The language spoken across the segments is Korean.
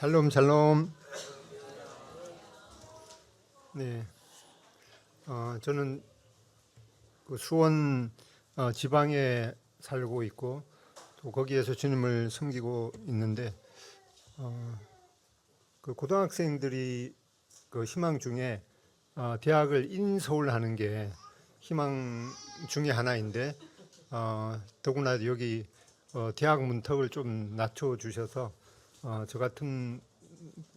샬롬 샬롬. 네, 저는 그 수원 지방에 살고 있고 또 거기에서 주님을 섬기고 있는데 그 고등학생들이 그 희망 중에 대학을 인서울하는 게 희망 중에 하나인데 더구나 여기 대학 문턱을 좀 낮춰 주셔서 저 같은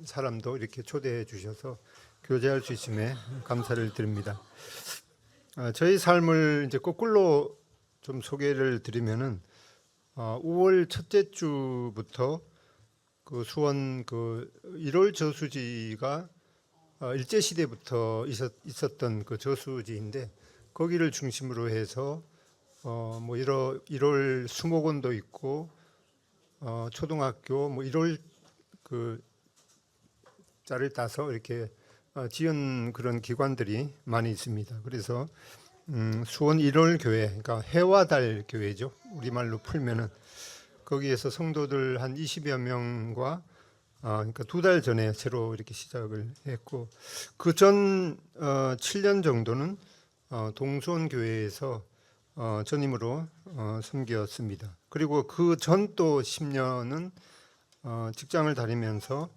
사람도 이렇게 초대해 주셔서 교제할 수 있음에 감사를 드립니다. 저희 삶을 이제 거꾸로 좀 소개를 드리면은 5월 첫째 주부터 그 수원 그 1월 저수지가 일제 시대부터 있었던 그 저수지인데 거기를 중심으로 해서 뭐 1월 수목원도 있고 초등학교 뭐 1월 그 자를 따서 이렇게 지은 그런 기관들이 많이 있습니다. 그래서 수원 1월 교회, 그러니까 해와 달 교회죠. 우리말로 풀면은 거기에서 성도들 한 20여 명과 그러니까 2달 전에 새로 이렇게 시작을 했고 그 전 7년 정도는 동수원 교회에서 전임으로 섬겼습니다. 그리고 그 전 또 10년은 직장을 다니면서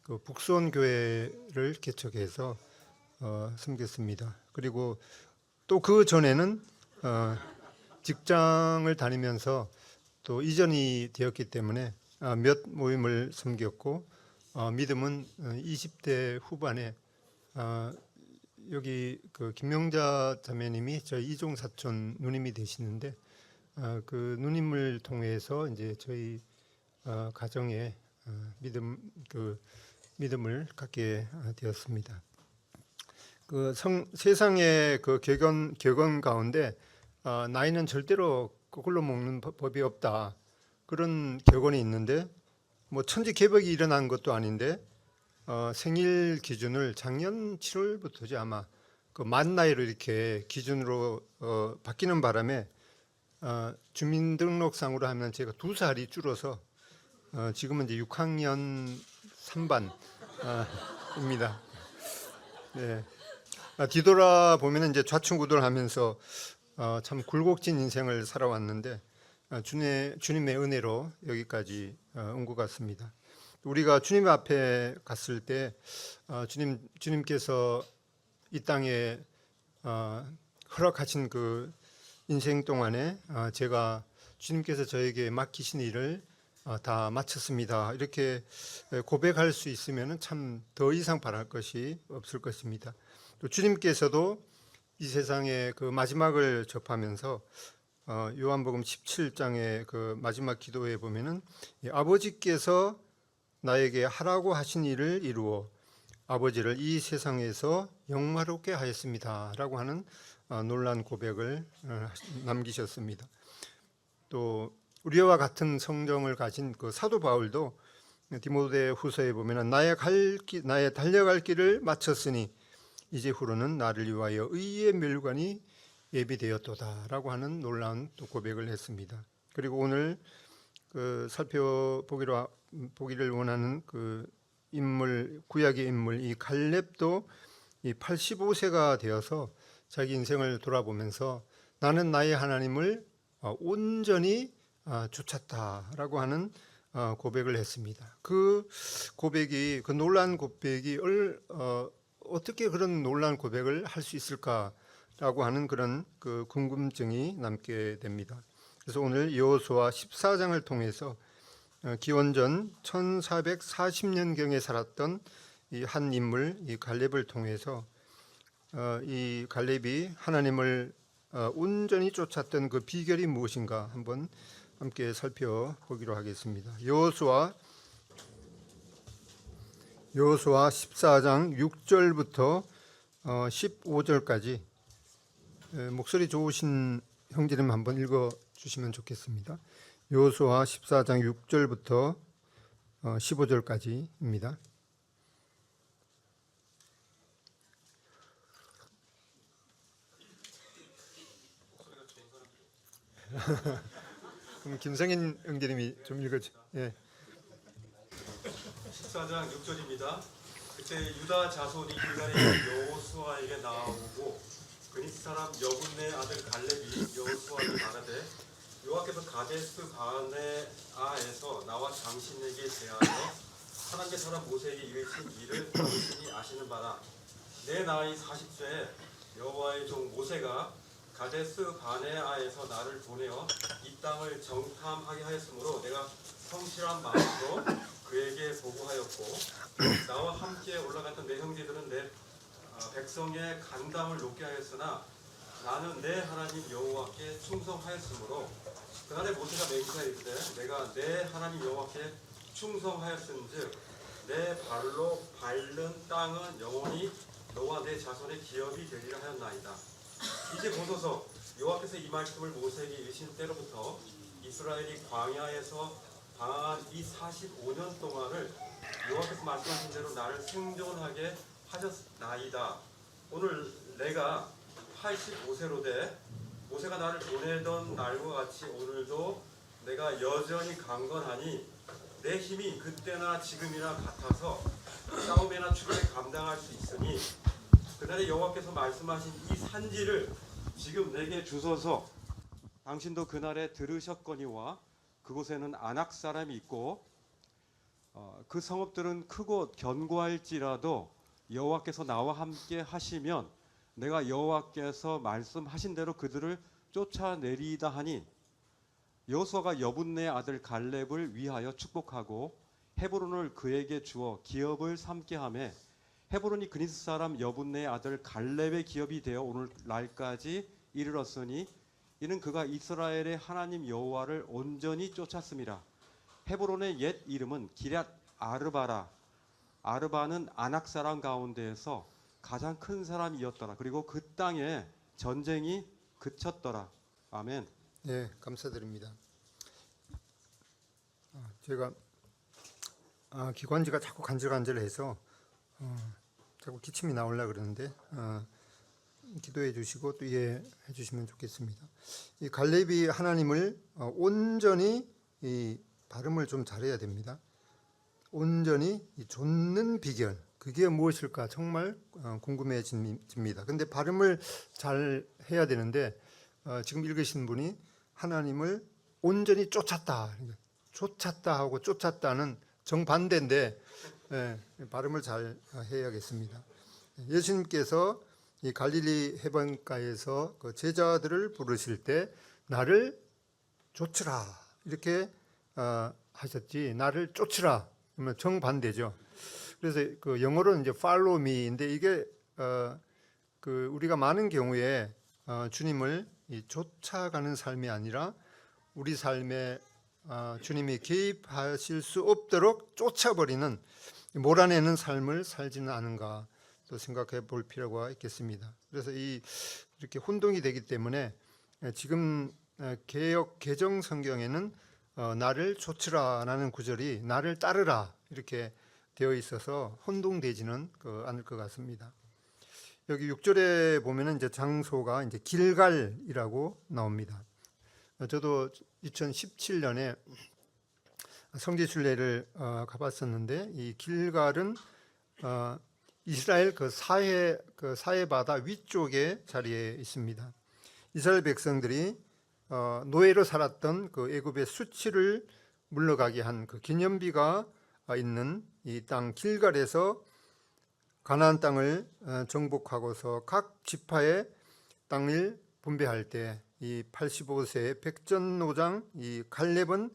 그 북수원 교회를 개척해서 섬겼습니다. 그리고 또 그 전에는 직장을 다니면서 또 이전이 되었기 때문에 몇 모임을 섬겼고 믿음은 20대 후반에 여기 그 김명자 자매님이 저희 이종 사촌 누님이 되시는데 그 누님을 통해서 이제 저희 가정에 믿음을 갖게 되었습니다. 그 세상의 그 격언 가운데 나이는 절대로 거꾸로 먹는 법이 없다 그런 격언이 있는데 뭐 천지개벽이 일어난 것도 아닌데 생일 기준을 작년 7월부터지 아마 그 만 나이로 이렇게 기준으로 바뀌는 바람에 주민등록상으로 하면 제가 2살이 줄어서 지금은 이제 6학년 3반입니다. 네. 뒤돌아 보면 이제 좌충우돌하면서 참 굴곡진 인생을 살아왔는데 주님의 은혜로 여기까지 온 것 같습니다. 우리가 주님 앞에 갔을 때 주님께서 이 땅에 허락하신 그 인생 동안에 제가 주님께서 저에게 맡기신 일을 다 마쳤습니다. 이렇게 고백할 수 있으면 참 더 이상 바랄 것이 없을 것입니다. 또 주님께서도 이 세상의 그 마지막을 접하면서 요한복음 17장의 그 마지막 기도에 보면은 아버지께서 나에게 하라고 하신 일을 이루어 아버지를 이 세상에서 영화롭게 하였습니다라고 하는 놀라운 고백을 남기셨습니다. 또 우리와 같은 성정을 가진 그 사도 바울도 디모데 후서에 보면은 나의 달려갈 길을 마쳤으니 이제후로는 나를 위하여 의의 멸관이 예비되었도다라고 하는 놀라운 또 고백을 했습니다. 그리고 오늘 그 살펴보기를 원하는 그 인물, 구약의 인물 이 갈렙도 이 85세가 되어서 자기 인생을 돌아보면서 나는 나의 하나님을 온전히 좇았다라고 하는 고백을 했습니다. 그 고백이 그 놀라운 고백이 어떻게 그런 놀라운 고백을 할 수 있을까라고 하는 그런 그 궁금증이 남게 됩니다. 그래서 오늘 여호수아 14장을 통해서 기원전 1440년경에 살았던 이 한 인물 이 갈렙을 통해서 이 갈렙이 하나님을 온전히 쫓았던 그 비결이 무엇인가 한번 함께 살펴보기로 하겠습니다. 여호수아 14장 6절부터 15절까지 목소리 좋으신 형제님 한번 읽어 주시면 좋겠습니다. 여호수아 14장 6절부터 15절까지입니다. 그럼 김성인 형제님이 좀 읽어주세요. 예. 14장 6절입니다. 그때 유다 자손이 길갈에 여호수아에게 나오고 그니스 사람 여분네 아들 갈렙이 여호수아에게 말하되 여호와께서 가데스 바네아에서 나와 당신에게 대하여 하나님의 사람 모세에게 이르신 일을 당신이 아시는 바라. 내 나이 40세에 여호와의 종 모세가 가데스 바네아에서 나를 보내어 이 땅을 정탐하게 하였으므로 내가 성실한 마음으로 그에게 보고하였고 나와 함께 올라갔던 내 형제들은 내 백성의 간담을 높게 하였으나 나는 내 하나님 여호와께 충성하였으므로 그날에 모세가 맹세하였되 내가 내 하나님 여호와께 충성하였은즉 내 발로 밟는 땅은 영원히 너와 내 자손의 기업이 되리라 하였나이다. 이제 보소서 여호와께서 이 말씀을 모세에게 이르신 때로부터 이스라엘이 광야에서 방황한 이 45년 동안을 여호와께서 말씀하신 대로 나를 생존하게 하셨나이다. 오늘 내가 85세로 돼 모세가 나를 보내던 날과 같이 오늘도 내가 여전히 강건하니 내 힘이 그때나 지금이나 같아서 싸움이나 출애에 감당할 수 있으니 그날에 여호와께서 말씀하신 이 산지를 지금 내게 주소서. 당신도 그날에 들으셨거니와 그곳에는 아낙 사람이 있고 그 성읍들은 크고 견고할지라도 여호와께서 나와 함께 하시면 내가 여호와께서 말씀하신 대로 그들을 쫓아내리이다 하니 여호수아가 여분네 아들 갈렙을 위하여 축복하고 헤브론을 그에게 주어 기업을 삼게 하매 헤브론이 그니스 사람 여분네 아들 갈렙의 기업이 되어 오늘날까지 이르렀으니 이는 그가 이스라엘의 하나님 여호와를 온전히 쫓았음이라. 헤브론의 옛 이름은 기럇 아르바라. 아르바는 아낙 사람 가운데에서 가장 큰 사람이었더라. 그리고 그 땅에 전쟁이 그쳤더라. 아멘. 네, 감사드립니다. 제가 기관지가 자꾸 간질간질해서 자꾸 기침이 나오려 그러는데 기도해 주시고 또 이해해 주시면 좋겠습니다. 이 갈렙이 하나님을 온전히 이 발음을 좀 잘해야 됩니다. 온전히 좇는 비결 그게 무엇일까 정말 궁금해집니다. 근데 발음을 잘 해야 되는데 지금 읽으신 분이 하나님을 온전히 쫓았다 하고 쫓았다는 정반대인데 발음을 잘 해야겠습니다. 예수님께서 이 갈릴리 해변가에서 그 제자들을 부르실 때 나를 쫓으라 이렇게 하셨지 나를 쫓으라 그러면 정반대죠. 그래서 그 영어로는 이제 follow me인데 이게 그 우리가 많은 경우에 주님을 쫓아가는 삶이 아니라 우리 삶에 주님이 개입하실 수 없도록 쫓아버리는 몰아내는 삶을 살지는 않은가 또 생각해 볼 필요가 있겠습니다. 그래서 이렇게 혼동이 되기 때문에 지금 개역 개정 성경에는 나를 쫓으라라는 구절이 나를 따르라 이렇게 되어 있어서 혼동되지는 않을 것 같습니다. 여기 6절에 보면은 이제 장소가 이제 길갈이라고 나옵니다. 저도 2017년에 성지순례를 가봤었는데 이 길갈은 이스라엘 그 사해 바다 위쪽에 자리에 있습니다. 이스라엘 백성들이 노예로 살았던 그 애굽의 수치를 물러가게 한 그 기념비가 있는 이 땅 길갈에서 가나안 땅을 정복하고서 각 지파의 땅을 분배할 때 이 85세 백전노장 이 갈렙은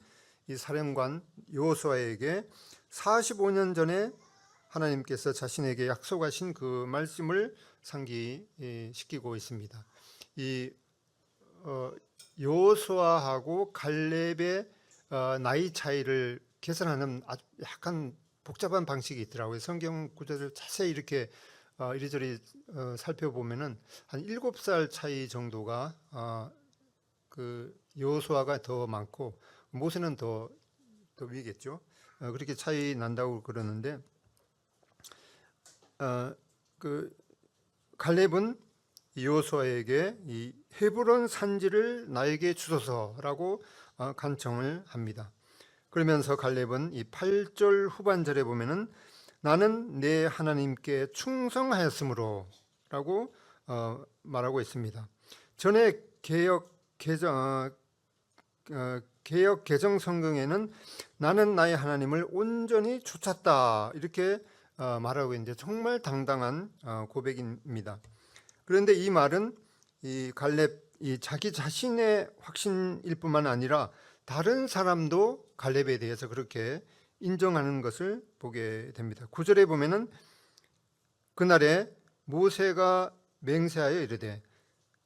이 사령관 여호수아에게 45년 전에 하나님께서 자신에게 약속하신 그 말씀을 상기시키고 있습니다. 이 여호수아하고 갈렙의 나이 차이를 계산하는 아주 약간 복잡한 방식이 있더라고요. 성경 구절을 자세히 이렇게 이리저리 살펴보면은 한 7살 차이 정도가 그 여호수아가 더 많고 모세는 더 위겠죠. 그렇게 차이 난다고 그러는데 그 갈렙은 여호수아에게 이 헤브론 산지를 나에게 주소서라고 간청을 합니다. 그러면서 갈렙은 이 8절 후반절에 보면은 나는 내 하나님께 충성하였으므로 라고 말하고 있습니다. 전에 개역 개정 성경에는 나는 나의 하나님을 온전히 쫓았다 이렇게 말하고 있는데 정말 당당한 고백입니다. 그런데 이 말은 이 갈렙 이 자기 자신의 확신일 뿐만 아니라 다른 사람도 갈렙에 대해서 그렇게 인정하는 것을 보게 됩니다. 9절에 보면은 그날에 모세가 맹세하여 이르되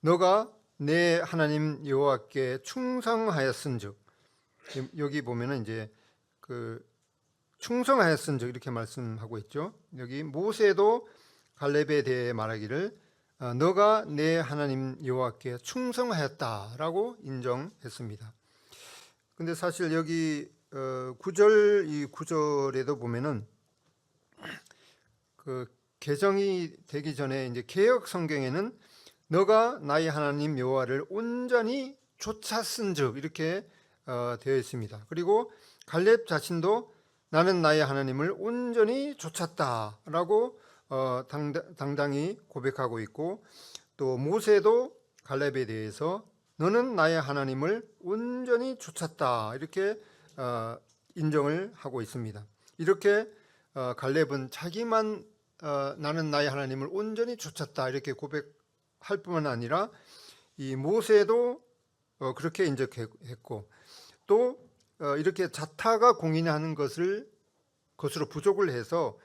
너가 내 하나님 여호와께 충성하였은즉, 여기 보면은 이제 그 충성하였은즉 이렇게 말씀하고 있죠. 여기 모세도 갈렙에 대해 말하기를 너가 내 하나님 여호와께 충성하였다라고 인정했습니다. 근데 사실 여기 9절 이 9절에도 보면은 그 개정이 되기 전에 이제 개역 성경에는 너가 나의 하나님 여호와를 온전히 쫓았은즉 이렇게 되어 있습니다. 그리고 갈렙 자신도 나는 나의 하나님을 온전히 쫓았다라고 당당히 고백하고 있고, 또 모세도 갈렙에 대해서 너는 나의 하나님을 온전히 쫓았다 이렇게 인정을 하고 있습니다. 이렇게 갈렙은 자기만 나는 나의 하나님을 온전히 쫓았다 이렇게 고백할 뿐만 아니라 이 모세도 그렇게 인정했고, 또 이렇게 자타가 공인하는 것으로 부족을 해서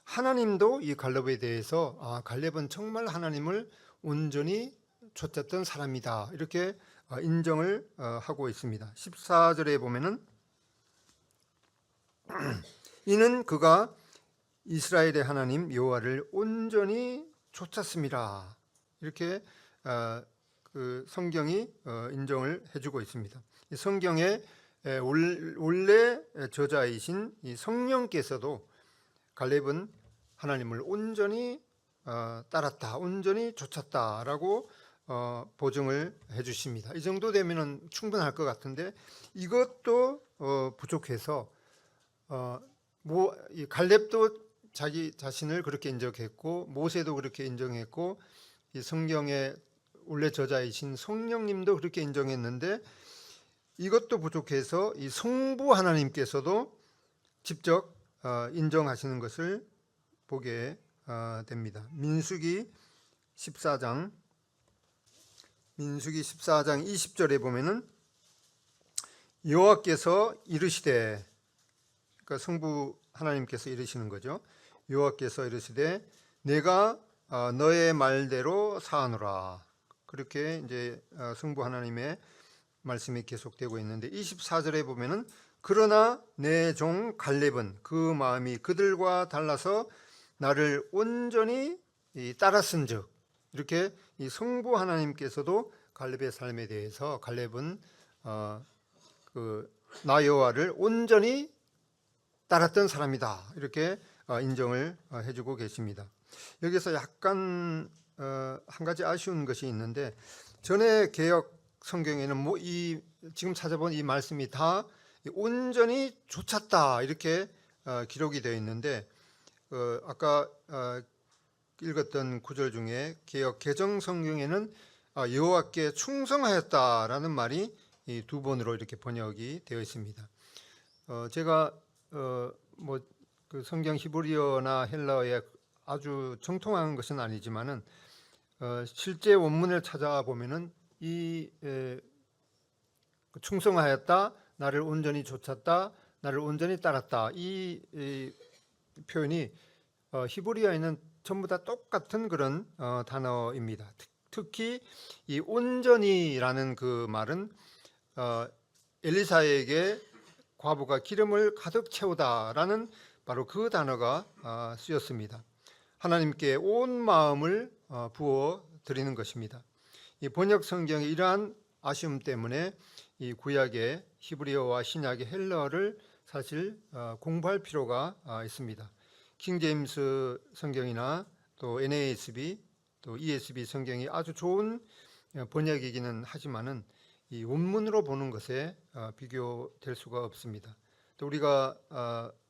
하나님도 이 갈렙에 대해서 갈렙은 정말 하나님을 온전히 쫓았던 사람이다 이렇게 인정을 하고 있습니다. 14절에 보면은 이는 그가 이스라엘의 하나님 여호와를 온전히 쫓았습니다 이렇게 그 성경이 인정을 해주고 있습니다. 이 성경의 원래 저자이신 이 성령께서도 갈렙은 하나님을 온전히 따랐다, 온전히 쫓았다라고 보증을 해주십니다. 이 정도 되면은 충분할 것 같은데 이것도 부족해서 이 갈렙도 자기 자신을 그렇게 인정했고 모세도 그렇게 인정했고 이 성경의 원래 저자이신 성령님도 그렇게 인정했는데 이것도 부족해서 이 성부 하나님께서도 직접 인정하시는 것을 보게 됩니다. 민수기 14장 20절에 보면은 여호와께서 이르시되, 그러니까 성부 하나님께서 이르시는 거죠. 여호와께서 이르시되 내가 너의 말대로 사하노라. 그렇게 이제 성부 하나님의 말씀이 계속되고 있는데 24절에 보면은 그러나 내 종 갈렙은 그 마음이 그들과 달라서 나를 온전히 따랐은즉, 이렇게 이 성부 하나님께서도 갈렙의 삶에 대해서 갈렙은 나 여호와를 온전히 따랐던 사람이다 이렇게 인정을 해주고 계십니다. 여기서 약간 한 가지 아쉬운 것이 있는데 전에 개역 성경에는 지금 찾아본 이 말씀이 다 온전히 쫓았다 이렇게 기록이 되어 있는데 아까 읽었던 구절 중에 개역 개정 성경에는 여호와께 충성하였다라는 말이 이 두 번으로 이렇게 번역이 되어 있습니다. 제가 그 성경 히브리어나 헬라어에 아주 정통한 것은 아니지만은 실제 원문을 찾아보면은 이 충성하였다, 나를 온전히 쫓았다, 나를 온전히 따랐다 이 표현이 히브리어에는 전부 다 똑같은 그런 단어입니다. 특히 이 온전히라는 그 말은 엘리사에게 과부가 기름을 가득 채우다라는 바로 그 단어가 쓰였습니다. 하나님께 온 마음을 부어 드리는 것입니다. 이 번역 성경의 이러한 아쉬움 때문에 이 구약의 히브리어와 신약의 헬라어를 사실 공부할 필요가 있습니다. 킹 제임스 성경이나 또 NASB 또 ESV 성경이 아주 좋은 번역이기는 하지만은 이 원문으로 보는 것에 비교될 수가 없습니다. 또 우리가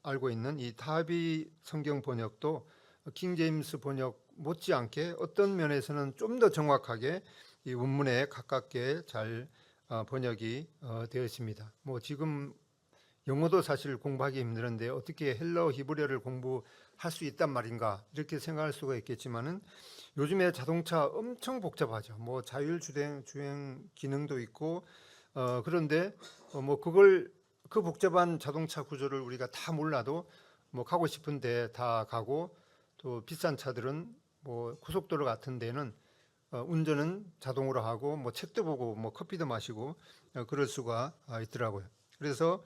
알고 있는 이 다비 성경 번역도 킹 제임스 번역 못지않게 어떤 면에서는 좀 더 정확하게 이 원문에 가깝게 잘 번역이 되어 있습니다. 뭐 지금 영어도 사실 공부하기 힘드는데 어떻게 헬라어 히브리어를 공부할 수 있단 말인가 이렇게 생각할 수가 있겠지만은 요즘에 자동차 엄청 복잡하죠. 뭐 주행 기능도 있고 그런데 뭐 그걸 그 복잡한 자동차 구조를 우리가 다 몰라도 뭐 가고 싶은데 다 가고 또 비싼 차들은 뭐 고속도로 같은 데는 운전은 자동으로 하고 뭐 책도 보고 뭐 커피도 마시고 그럴 수가 있더라고요. 그래서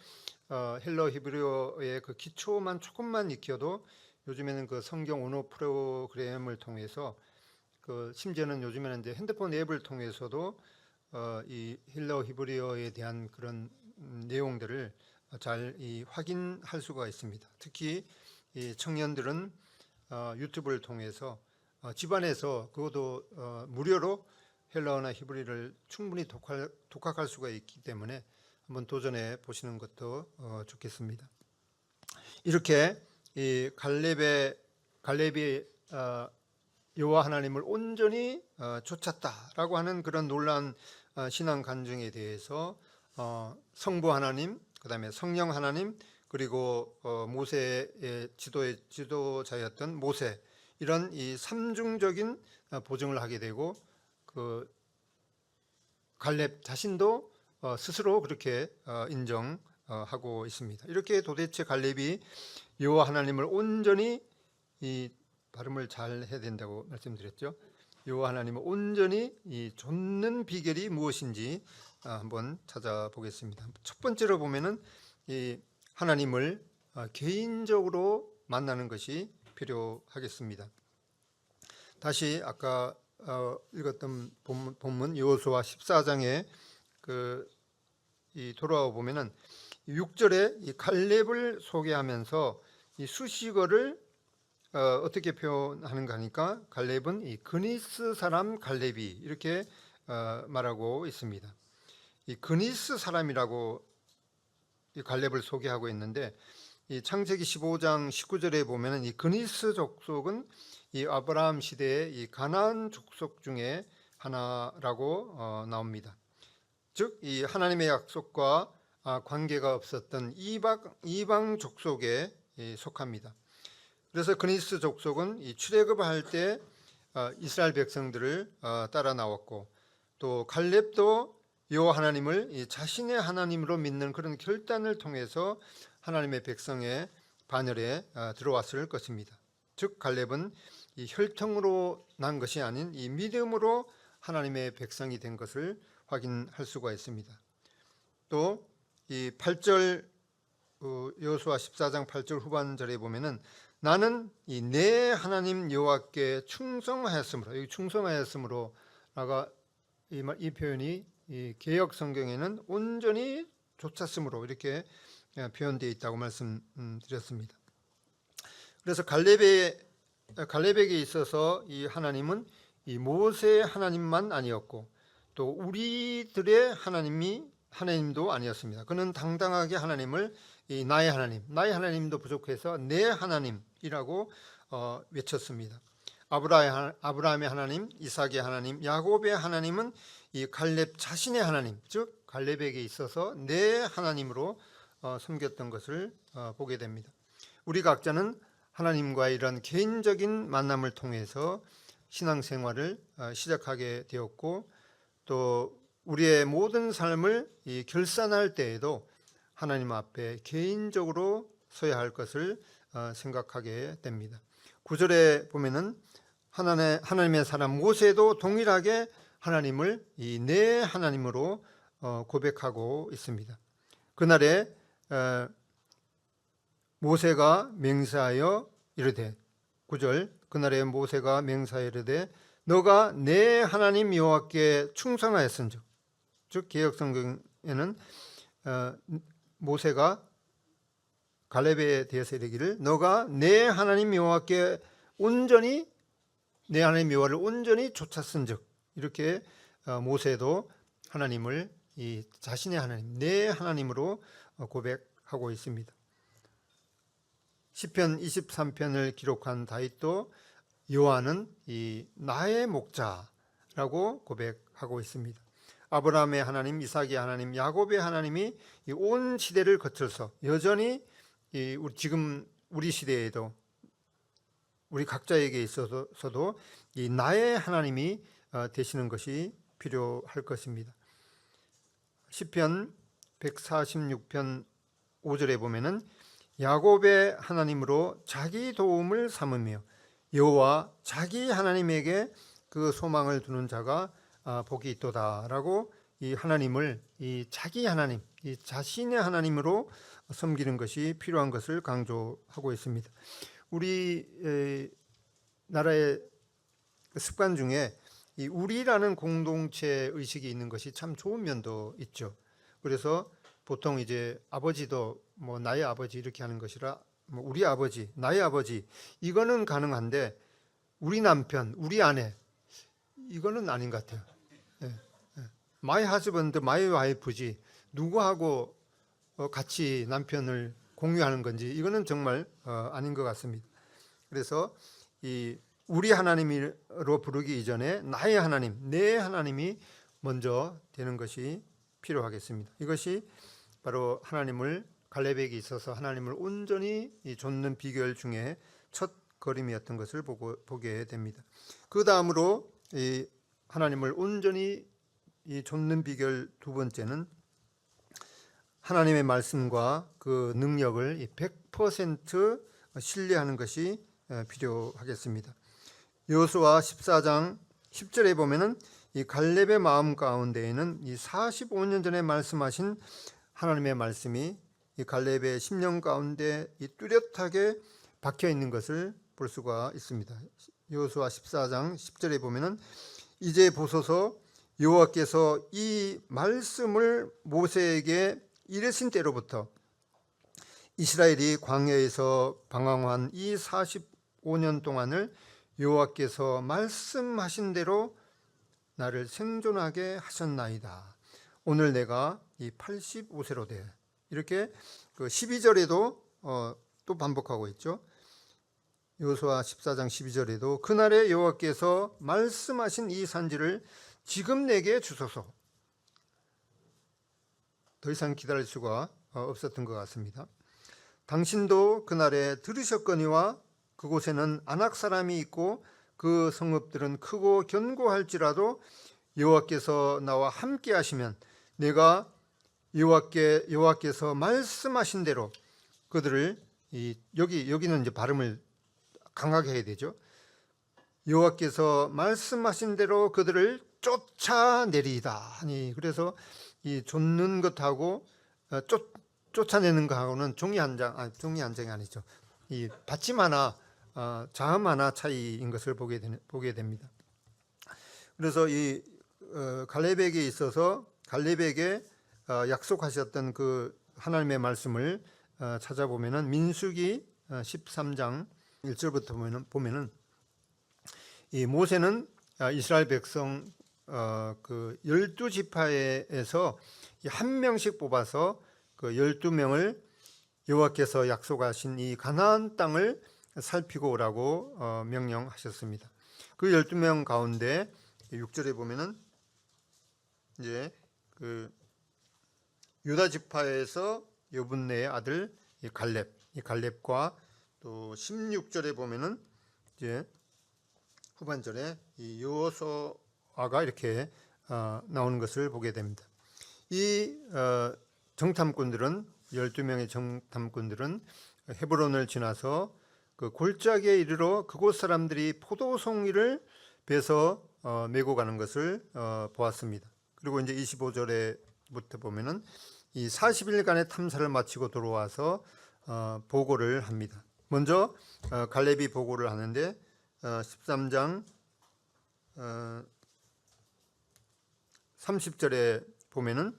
헬러 히브리어의 그 기초만 조금만 익혀도 요즘에는 그 성경 언어 프로그램을 통해서 그 심지어는 요즘에는 이제 핸드폰 앱을 통해서도 이 헬러 히브리어에 대한 그런 내용들을 잘 확인할 수가 있습니다. 특히 이 청년들은 유튜브를 통해서 집안에서 그것도 무료로 헬라어나 히브리를 충분히 독학할 수가 있기 때문에 한번 도전해 보시는 것도 좋겠습니다. 이렇게 이 갈렙이 여호와 하나님을 온전히 쫓았다라고 하는 그런 놀라운 신앙 간증에 대해서 성부 하나님, 그다음에 성령 하나님, 그리고 모세의 지도자였던 모세, 이런 이 삼중적인 보증을 하게 되고 그 갈렙 자신도 스스로 그렇게 인정하고 있습니다. 이렇게 도대체 갈렙이 여호와 하나님을 온전히, 이 발음을 잘 해야 된다고 말씀드렸죠. 여호와 하나님을 온전히 좇는 비결이 무엇인지 한번 찾아보겠습니다. 첫 번째로 보면은 이 하나님을 개인적으로 만나는 것이 필요하겠습니다. 다시 아까 읽었던 본문 여호수아 14장에 돌아와 보면은 6절에 이 갈렙을 소개하면서 이 수식어를 어떻게 표현하는가 하니까 갈렙은 이 그니스 사람 갈렙이 이렇게 말하고 있습니다. 이 그니스 사람이라고 이 갈렙을 소개하고 있는데 이 창세기 15장 19절에 보면은 이 그니스 족속은 이 아브라함 시대의 이 가나안 족속 중에 하나라고 나옵니다. 즉 이 하나님의 약속과 관계가 없었던 이방 족속에 속합니다. 그래서 그니스 족속은 이 출애굽할 때 이스라엘 백성들을 따라 나왔고, 또 갈렙도 여호와 하나님을 자신의 하나님으로 믿는 그런 결단을 통해서 하나님의 백성의 반열에 들어왔을 것입니다. 즉 갈렙은 이 혈통으로 난 것이 아닌 이 믿음으로 하나님의 백성이 된 것을 확인할 수가 있습니다. 또 이 8절 여호수아 14장 8절 후반절에 보면은 나는 이 내 하나님 여호와께 충성하였으므로, 여기 충성하였으므로라가 이 표현이 이 개역 성경에는 온전히 좇았으므로 이렇게 표현되어 있다고 말씀드렸습니다. 그래서 갈렙에게 있어서 이 하나님은 이 모세의 하나님만 아니었고 또 우리들의 하나님도 아니었습니다. 그는 당당하게 하나님을 이 나의 하나님도 부족해서 내 하나님이라고 외쳤습니다. 아브라함의 하나님, 이삭의 하나님, 야곱의 하나님은 이 갈렙 자신의 하나님, 즉 갈렙에게 있어서 내 하나님으로 섬겼던 것을 보게 됩니다. 우리 각자는 하나님과의 이런 개인적인 만남을 통해서 신앙생활을 시작하게 되었고, 또 우리의 모든 삶을 결산할 때에도 하나님 앞에 개인적으로 서야 할 것을 생각하게 됩니다. 9절에 보면은 하나님의 사람 모세도 동일하게 하나님을 내 하나님으로 고백하고 있습니다. 그날에 모세가 맹세하여 이르되, 9절, 그날에 모세가 맹세하여 이르되 너가 내 하나님 여호와께 충성하였은즉, 즉 개역성경에는 모세가 갈렙에 대해서 이르기를 너가 내 하나님 여호와를 온전히 좇았은즉, 이렇게 모세도 하나님을 자신의 하나님, 내 하나님으로 고백하고 있습니다. 시편 23편을 기록한 다윗도 여호와는 이 나의 목자라고 고백하고 있습니다. 아브라함의 하나님, 이삭의 하나님, 야곱의 하나님이 이 온 시대를 거쳐서 여전히 지금 우리 시대에도 우리 각자에게 있어서도 이 나의 하나님이 되시는 것이 필요할 것입니다. 시편 146편 5절에 보면은 야곱의 하나님으로 자기 도움을 삼으며 여호와 자기 하나님에게 그 소망을 두는 자가 복이 있도다라고 이 하나님을 이 자기 하나님, 이 자신의 하나님으로 섬기는 것이 필요한 것을 강조하고 있습니다. 우리 나라의 습관 중에 이 우리라는 공동체 의식이 있는 것이 참 좋은 면도 있죠. 그래서 보통 이제 아버지도 뭐 나의 아버지 이렇게 하는 것이라 뭐 우리 아버지, 나의 아버지 이거는 가능한데 우리 남편, 우리 아내 이거는 아닌 것 같아요. My husband, my wife지 누구하고 같이 남편을 공유하는 건지 이거는 정말 아닌 것 같습니다. 그래서 이 우리 하나님으로 부르기 이전에 나의 하나님, 내 하나님이 먼저 되는 것이 필요하겠습니다. 이것이 바로 하나님을 갈렙에게 있어서 하나님을 온전히 좇는 비결 중에 첫 걸음이었던 것을 보게 됩니다. 그 다음으로 이 하나님을 온전히 좇는 비결 두 번째는 하나님의 말씀과 그 능력을 100% 신뢰하는 것이 필요하겠습니다. 여호수아 14장 10절에 보면은 이 갈렙의 마음 가운데에는 이 45년 전에 말씀하신 하나님의 말씀이 이 갈렙의 심령 가운데 이 뚜렷하게 박혀 있는 것을 볼 수가 있습니다. 여호수아 14장 10절에 보면은 이제 보소서 여호와께서 이 말씀을 모세에게 이르신 때로부터 이스라엘이 광야에서 방황한 이 45년 동안을 여호와께서 말씀하신 대로 나를 생존하게 하셨나이다. 오늘 내가 이 85세로 돼. 이렇게 그 12절에도 또 반복하고 있죠. 여호수아 14장 12절에도 그날에 여호와께서 말씀하신 이 산지를 지금 내게 주소서. 더 이상 기다릴 수가 없었던 것 같습니다. 당신도 그날에 들으셨거니와 그곳에는 아낙 사람이 있고 그 성읍들은 크고 견고할지라도 여호와께서 나와 함께 하시면 내가 여호와께서 말씀하신 대로 그들을 여기는 이제 발음을 강하게 해야 되죠. 여호와께서 말씀하신 대로 그들을 쫓아내리이다 하니 그래서 이 좇는 것하고 쫓아내는 것하고는 종이 한 장이 아니죠. 이 받침 하나 자음 하나 차이인 것을 보게 됩니다. 그래서 이 갈렙에게 있어서 갈렙에게 약속하셨던 그 하나님의 말씀을 찾아보면은 민수기 13장 1절부터 보면은 이 모세는 이스라엘 백성 그 12지파에서 한 명씩 뽑아서 그 12명을 여호와께서 약속하신 이 가나안 땅을 살피고 오라고 명령하셨습니다. 그 12명 가운데 6절에 보면은 이제 그 유다 지파에서 여분네의 아들 이 갈렙과 또 16절에 보면은 이제 후반절에 이 여호수아가 이렇게 나오는 것을 보게 됩니다. 이 정탐꾼들은 12명의 정탐꾼들은 헤브론을 지나서 그 골짜기에 이르러 그곳 사람들이 포도송이를 베서 메고 가는 것을 보았습니다. 그리고 이제 25절에부터 보면은 이 40일간의 탐사를 마치고 돌아와서 보고를 합니다. 먼저 갈렙이 보고를 하는데 13장 30절에 보면은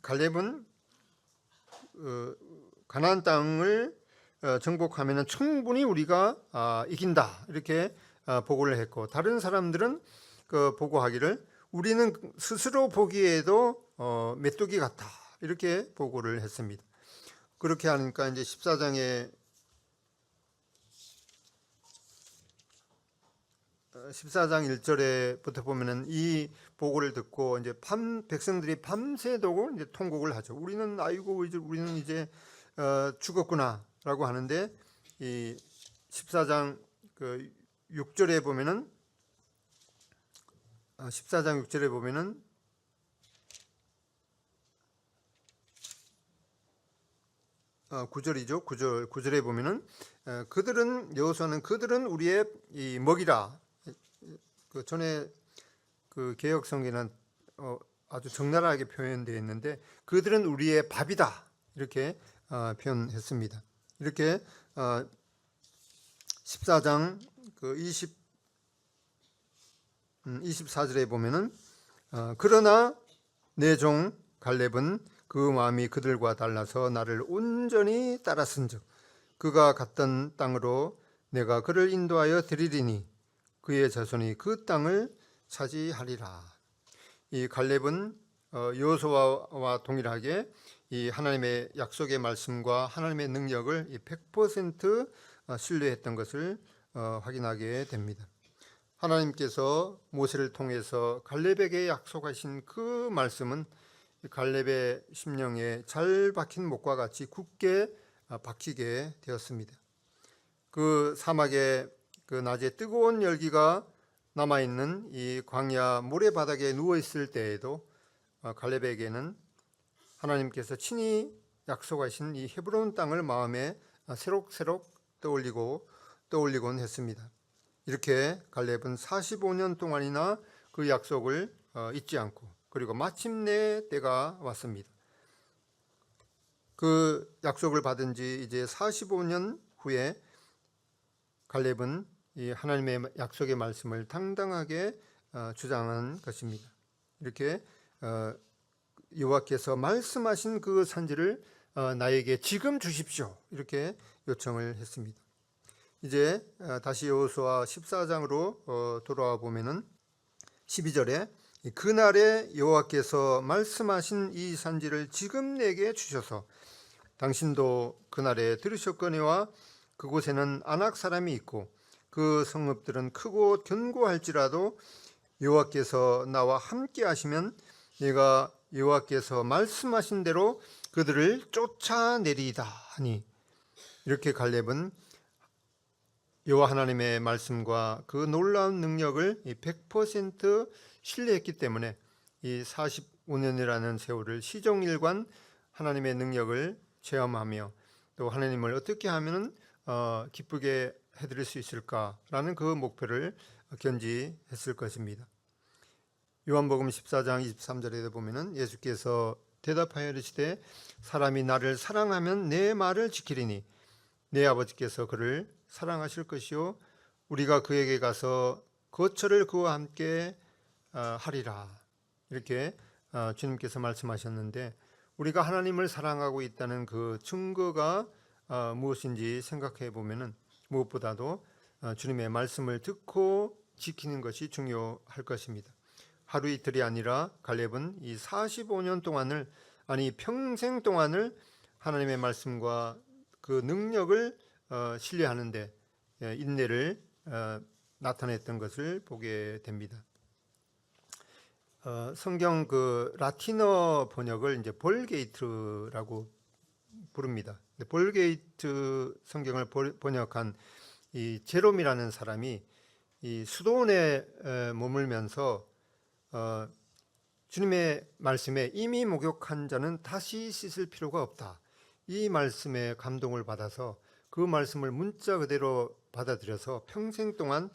갈렙은 가나안 땅을 정복하면은 충분히 우리가 이긴다 이렇게 보고를 했고 다른 사람들은 그 보고하기를 우리는 스스로 보기에도 메뚜기 같다 이렇게 보고를 했습니다. 그렇게 하니까 이제 14장에 14장 1절에부터 보면은 이 보고를 듣고 이제 백성들이 밤새도록 이제 통곡을 하죠. 우리는 아이고 우리는 이제 죽었구나라고 하는데 이 14장 그 6절에 보면은 14장 6절에 보면은 구절이죠. 9절에 보면은 여호수아는 그들은 우리의 이 먹이라. 그 전에 그 개역 성경에는 아주 적나라하게 표현되어 있는데 그들은 우리의 밥이다 이렇게 표현했습니다. 이렇게 14장 그 24절에 보면은 그러나 내 종 갈렙은 그 마음이 그들과 달라서 나를 온전히 따랐은즉 그가 갔던 땅으로 내가 그를 인도하여 드리리니 그의 자손이 그 땅을 차지하리라. 이 갈렙은 여호수아와 동일하게 이 하나님의 약속의 말씀과 하나님의 능력을 100% 신뢰했던 것을 확인하게 됩니다. 하나님께서 모세를 통해서 갈렙에게 약속하신 그 말씀은 갈렙의 심령에 잘 박힌 못과 같이 굳게 박히게 되었습니다. 그 사막에 그 낮에 뜨거운 열기가 남아있는 이 광야 모래바닥에 누워있을 때에도 갈렙에게는 하나님께서 친히 약속하신 이 헤브론 땅을 마음에 새록새록 떠올리곤 했습니다. 이렇게 갈렙은 45년 동안이나 그 약속을 잊지 않고 그리고 마침내 때가 왔습니다. 그 약속을 받은 지 이제 45년 후에 갈렙은 이 하나님의 약속의 말씀을 당당하게 주장한 것입니다. 이렇게 여호와께서 말씀하신 그 산지를 나에게 지금 주십시오 이렇게 요청을 했습니다. 이제 다시 여호수아 14장으로 돌아와 보면은 12절에 그날에 여호와께서 말씀하신 이 산지를 지금 내게 주셔서 당신도 그날에 들으셨거니와 그곳에는 아낙 사람이 있고 그 성읍들은 크고 견고할지라도 여호와께서 나와 함께 하시면 내가 여호와께서 말씀하신 대로 그들을 쫓아내리이다 하니 이렇게 갈렙은 여호와 하나님의 말씀과 그 놀라운 능력을 100% 신뢰했기 때문에 이 45년이라는 세월을 시종일관 하나님의 능력을 체험하며 또 하나님을 어떻게 하면 기쁘게 해드릴 수 있을까라는 그 목표를 견지했을 것입니다. 요한복음 14장 23절에 보면은 예수께서 대답하여 이르시되 사람이 나를 사랑하면 내 말을 지키리니 내 아버지께서 그를 사랑하실 것이요 우리가 그에게 가서 거처를 그와 함께 하리라. 이렇게 주님께서 말씀하셨는데 우리가 하나님을 사랑하고 있다는 그 증거가 무엇인지 생각해 보면은 무엇보다도 주님의 말씀을 듣고 지키는 것이 중요할 것입니다. 하루 이틀이 아니라 갈렙은 이 45년 동안을 아니 평생 동안을 하나님의 말씀과 그 능력을 신뢰하는데 인내를 나타냈던 것을 보게 됩니다. 성경 그 라틴어 번역을 이제 볼게이트라고 부릅니다. 볼게이트 성경을 번역한 이 제롬이라는 사람이 이 수도원에 머물면서 주님의 말씀에 이미 목욕한 자는 다시 씻을 필요가 없다. 이 말씀에 감동을 받아서 그 말씀을 문자 그대로 받아들여서 평생 동안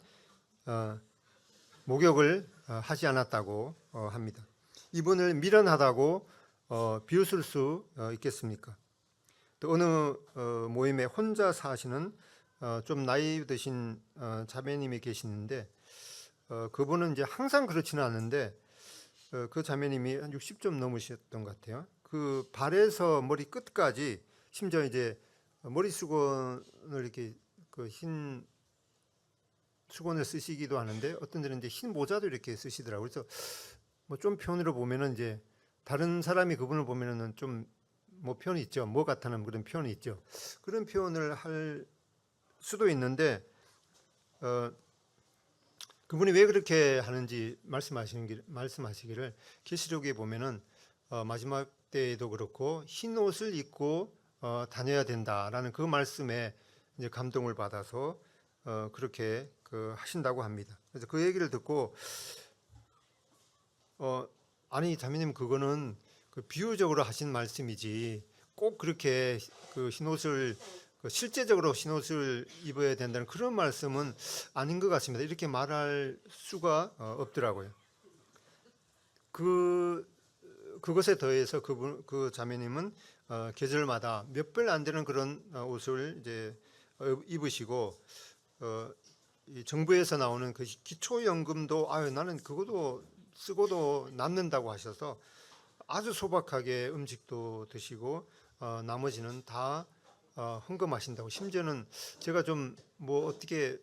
목욕을 하지 않았다고 합니다. 이분을 미련하다고 비웃을 수 있겠습니까? 또 어느 모임에 혼자 사시는 좀 나이 드신 자매님이 계시는데 그분은 이제 항상 그렇지는 않은데 그 자매님이 한 60좀 넘으셨던 것 같아요. 그 발에서 머리 끝까지 심지어 이제 머리 수건을 이렇게 그 흰 수건을 쓰시기도 하는데 어떤 데는 이제 흰 모자도 이렇게 쓰시더라고요. 그래서 뭐 좀 표현으로 보면은 이제 다른 사람이 그분을 보면은 좀 뭐 표현이 있죠. 뭐 같다는 그런 표현이 있죠. 그런 표현을 할 수도 있는데 그분이 왜 그렇게 하는지 말씀하시기를 계시록에 보면은 마지막 때에도 그렇고 흰 옷을 입고 다녀야 된다라는 그 말씀에 이제 감동을 받아서 그렇게 하신다고 합니다. 그래서 그 얘기를 듣고 아니 자매님 그거는 그 비유적으로 하신 말씀이지 꼭 그렇게 그 흰옷을 실제적으로 흰옷을 입어야 된다는 그런 말씀은 아닌 것 같습니다. 이렇게 말할 수가 없더라고요. 그것에 더해서 그 자매님은 계절마다 몇 벌 안 되는 그런 옷을 이제 입으시고 이 정부에서 나오는 그 기초연금도 나는 그것도 쓰고도 남는다고 하셔서 아주 소박하게 음식도 드시고 나머지는 다 헌금하신다고. 심지어는 제가 좀 뭐 어떻게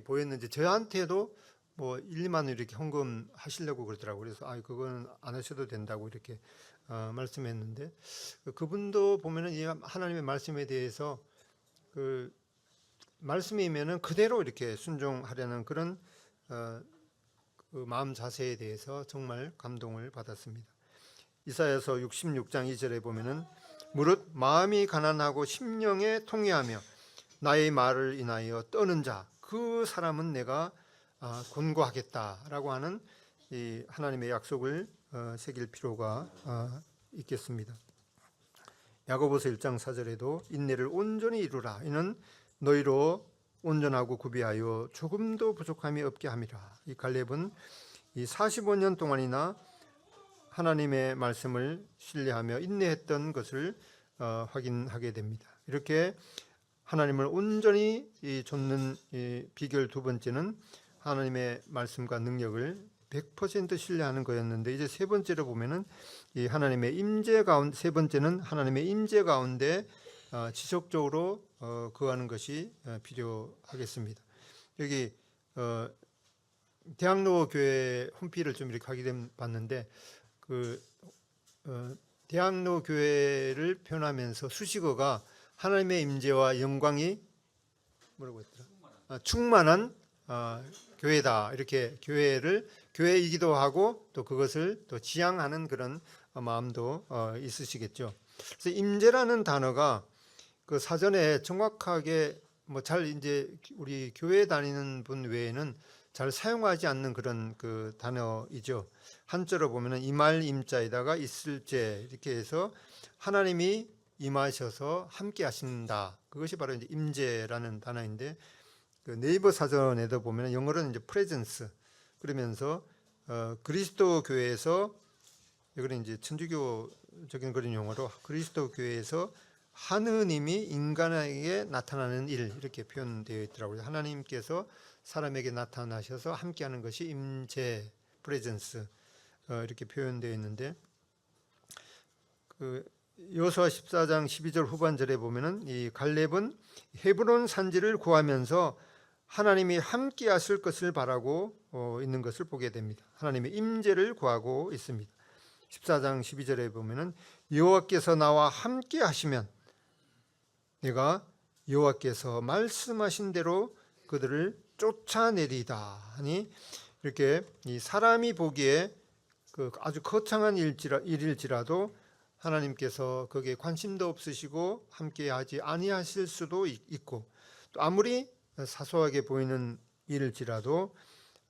보였는지 저한테도 뭐 1, 2만 원 이렇게 헌금하시려고 그러더라고요. 그래서 그거는 안 하셔도 된다고 이렇게 말씀했는데 그분도 보면은 이 하나님의 말씀에 대해서 그 말씀이면은 그대로 이렇게 순종하려는 그런 그 마음 자세에 대해서 정말 감동을 받았습니다. 이사야서 66장 2절에 보면은 무릇 마음이 가난하고 심령에 통회하며 나의 말을 인하여 떠는 자 그 사람은 내가 곤고하겠다라고 하는 이 하나님의 약속을 새길 필요가 있겠습니다. 야고보서 1장 4절에도 인내를 온전히 이루라 이는 너희로 온전하고 구비하여 조금도 부족함이 없게 함이라. 이 갈렙은 이 45년 동안이나 하나님의 말씀을 신뢰하며 인내했던 것을 확인하게 됩니다. 이렇게 하나님을 온전히 좇는 비결 두 번째는 하나님의 말씀과 능력을 100% 신뢰하는 거였는데 이제 세 번째로 보면은 이 하나님의 임재 가운데 세 번째는 하나님의 임재 가운데 지속적으로 거하는 것이 필요하겠습니다. 여기 대학로 교회 홈피를 좀 이렇게 확인해 봤는데 대학로 교회를 표현하면서 수식어가 하나님의 임재와 영광이 뭐라고 했더라? 충만한 교회다. 이렇게 교회이기도 하고 또 그것을 또 지향하는 그런 마음도 있으시겠죠. 그래서 임재라는 단어가 그 사전에 정확하게 잘 이제 우리 교회 다니는 분 외에는 잘 사용하지 않는 그런 그 단어이죠. 한자로 보면은 임할 임자에다가 있을제 이렇게 해서 하나님이 임하셔서 함께 하신다. 그것이 바로 이제 임재라는 단어인데 그 네이버 사전에도 보면 영어로는 이제 presence 그러면서 그리스도 교회에서 이거는 이제 천주교적인 그런 용어로 그리스도 교회에서 하느님이 인간에게 나타나는 일 이렇게 표현되어 있더라고요. 하나님께서 사람에게 나타나셔서 함께하는 것이 임재 presence 이렇게 표현되어 있는데 그 여호수아 14장 12절 후반절에 보면은 이 갈렙은 헤브론 산지를 구하면서 하나님이 함께 하실 것을 바라고 있는 것을 보게 됩니다. 하나님의 임재를 구하고 있습니다. 14장 12절에 보면은 여호와께서 나와 함께 하시면 내가 여호와께서 말씀하신 대로 그들을 쫓아내리다 하니 이렇게 이 사람이 보기에 그 아주 거창한 일일지라도 하나님께서 거기에 관심도 없으시고 함께하지 아니하실 수도 있고 또 아무리 사소하게 보이는 일일지라도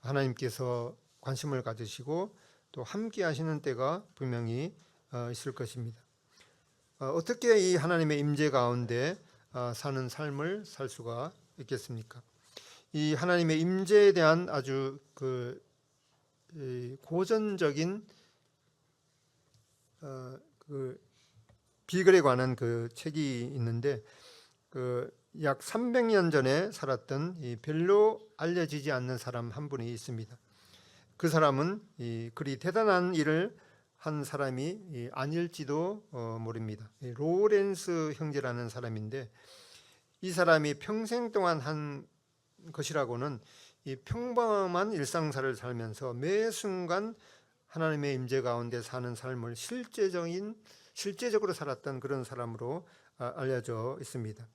하나님께서 관심을 가지시고 또 함께하시는 때가 분명히 있을 것입니다. 어떻게 이 하나님의 임재 가운데 사는 삶을 살 수가 있겠습니까? 이 하나님의 임재에 대한 아주 그 고전적인 그 비글에 관한 그 책이 있는데 그 약 300년 전에 살았던 이 별로 알려지지 않는 사람 한 분이 있습니다. 그 사람은 이 그리 대단한 일을 한 사람이 아닐지도 모릅니다. 로렌스 형제라는 사람인데 이 사람이 평생 동안 한 것이라고는 이 평범한 일상사를 살면서 매 순간 하나님의 임재 가운데 사는 삶을 실제적으로 살았던 그런 사람으로 알려져 있습니다.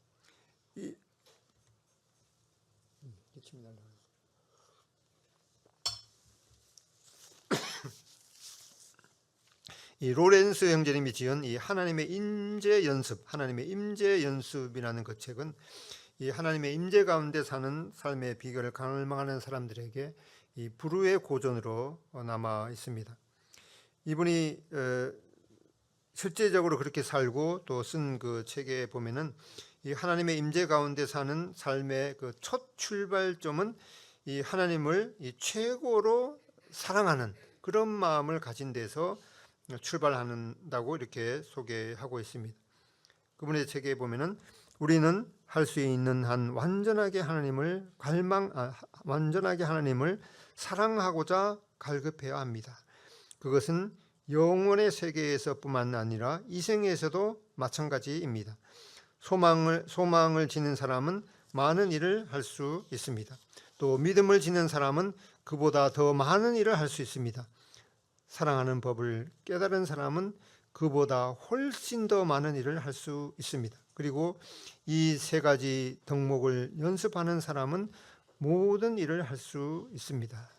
이 로렌스 형제님이 지은 이 하나님의 임재 연습이라는 그 책은 이 하나님의 임재 가운데 사는 삶의 비결을 갈망하는 사람들에게 이 불후의 고전으로 남아 있습니다. 이분이 실제적으로 그렇게 살고 또 쓴 그 책에 보면은 이 하나님의 임재 가운데 사는 삶의 그 첫 출발점은 이 하나님을 이 최고로 사랑하는 그런 마음을 가진 데서 출발한다고 이렇게 소개하고 있습니다. 그분의 책에 보면은 우리는 할 수 있는 한 완전하게 하나님을 사랑하고자 갈급해야 합니다. 그것은 영원의 세계에서뿐만 아니라 이 생에서도 마찬가지입니다. 소망을 지닌 사람은 많은 일을 할 수 있습니다. 또 믿음을 지닌 사람은 그보다 더 많은 일을 할 수 있습니다. 사랑하는 법을 깨달은 사람은 그보다 훨씬 더 많은 일을 할 수 있습니다. 그리고 이 세 가지 덕목을 연습하는 사람은 모든 일을 할 수 있습니다.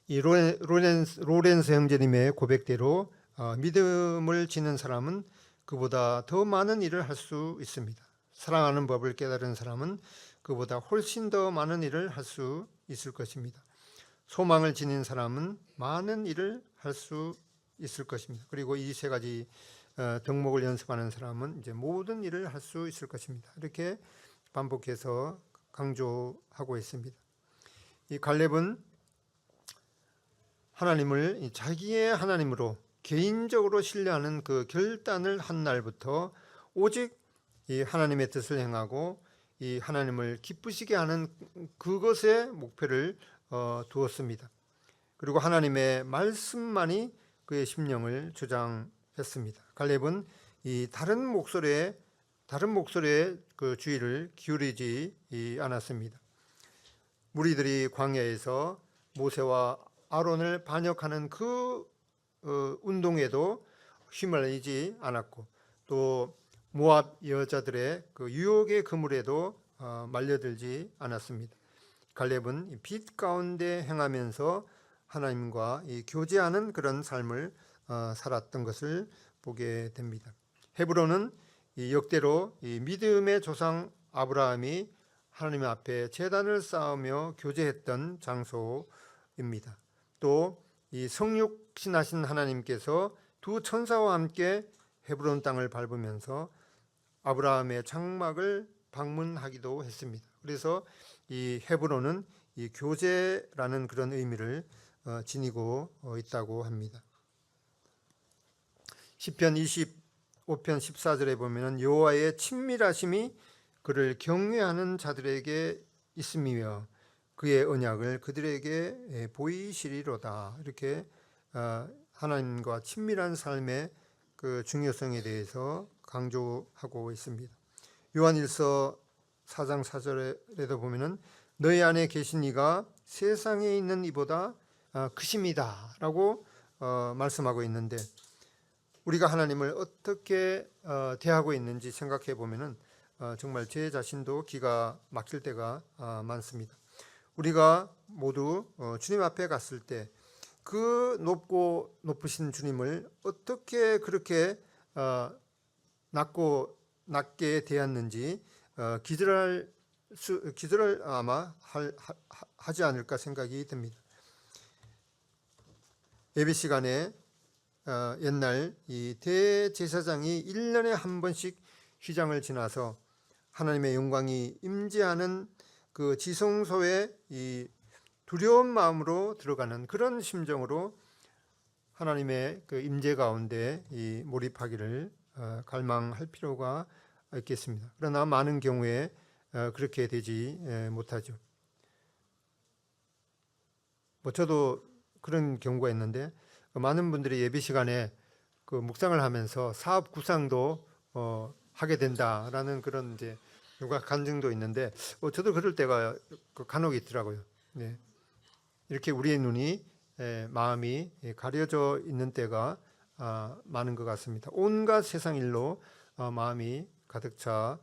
이 로렌스 형제님의 고백대로 믿음을 지닌 사람은 그보다 더 많은 일을 할 수 있습니다. 사랑하는 법을 깨달은 사람은 그보다 훨씬 더 많은 일을 할 수 있을 것입니다. 소망을 지닌 사람은 많은 일을 할 수 있을 것입니다. 그리고 이 세 가지 덕목을 연습하는 사람은 이제 모든 일을 할 수 있을 것입니다. 이렇게 반복해서 강조하고 있습니다. 이 갈렙은 하나님을 자기의 하나님으로 개인적으로 신뢰하는 그 결단을 한 날부터 오직 이 하나님의 뜻을 행하고 이 하나님을 기쁘시게 하는 그것에 목표를 두었습니다. 그리고 하나님의 말씀만이 그의 심령을 주장했습니다. 갈렙은 이 다른 목소리에 그 주의를 기울이지 않았습니다. 무리들이 광야에서 모세와 아론을 반역하는 그 운동에도 휘말리지 않았고 또 모압 여자들의 그 유혹의 그물에도 말려들지 않았습니다. 갈렙은 빛 가운데 행하면서 하나님과 교제하는 그런 삶을 살았던 것을 보게 됩니다. 헤브론은 역대로 믿음의 조상 아브라함이 하나님 앞에 제단을 쌓으며 교제했던 장소입니다. 또 이 성육신하신 하나님께서 두 천사와 함께 헤브론 땅을 밟으면서 아브라함의 장막을 방문하기도 했습니다. 그래서 이 헤브론은 이 교제라는 그런 의미를 지니고 있다고 합니다. 시편 25편 14절에 보면은 여호와의 친밀하심이 그를 경외하는 자들에게 있음이며 그의 언약을 그들에게 보이시리로다. 이렇게 하나님과 친밀한 삶의 그 중요성에 대해서 강조하고 있습니다. 요한일서 4장 4절에도 보면은 너희 안에 계신 이가 세상에 있는 이보다 크심이다라고 말씀하고 있는데 우리가 하나님을 어떻게 대하고 있는지 생각해 보면은 정말 제 자신도 기가 막힐 때가 많습니다. 우리가 모두 주님 앞에 갔을 때 그 높고 높으신 주님을 어떻게 그렇게 낮게 대했는지 기절을 아마 하지 않을까 생각이 듭니다. 예배 시간에 옛날 이 대제사장이 1년에 한 번씩 휘장을 지나서 하나님의 영광이 임재하는 그 지성소에 이 두려운 마음으로 들어가는 그런 심정으로 하나님의 그 임재 가운데 이 몰입하기를 갈망할 필요가 있겠습니다. 그러나 많은 경우에 그렇게 되지 못하죠. 저도 그런 경우가 있는데 많은 분들이 예배 시간에 그 묵상을 하면서 사업 구상도 하게 된다라는 그런 이제 누가 간증도 있는데 저도 그럴 때가 간혹 있더라고요. 네. 이렇게 우리의 눈이 마음이 가려져 있는 때가 많은 것 같습니다. 온갖 세상 일로 마음이 가득 차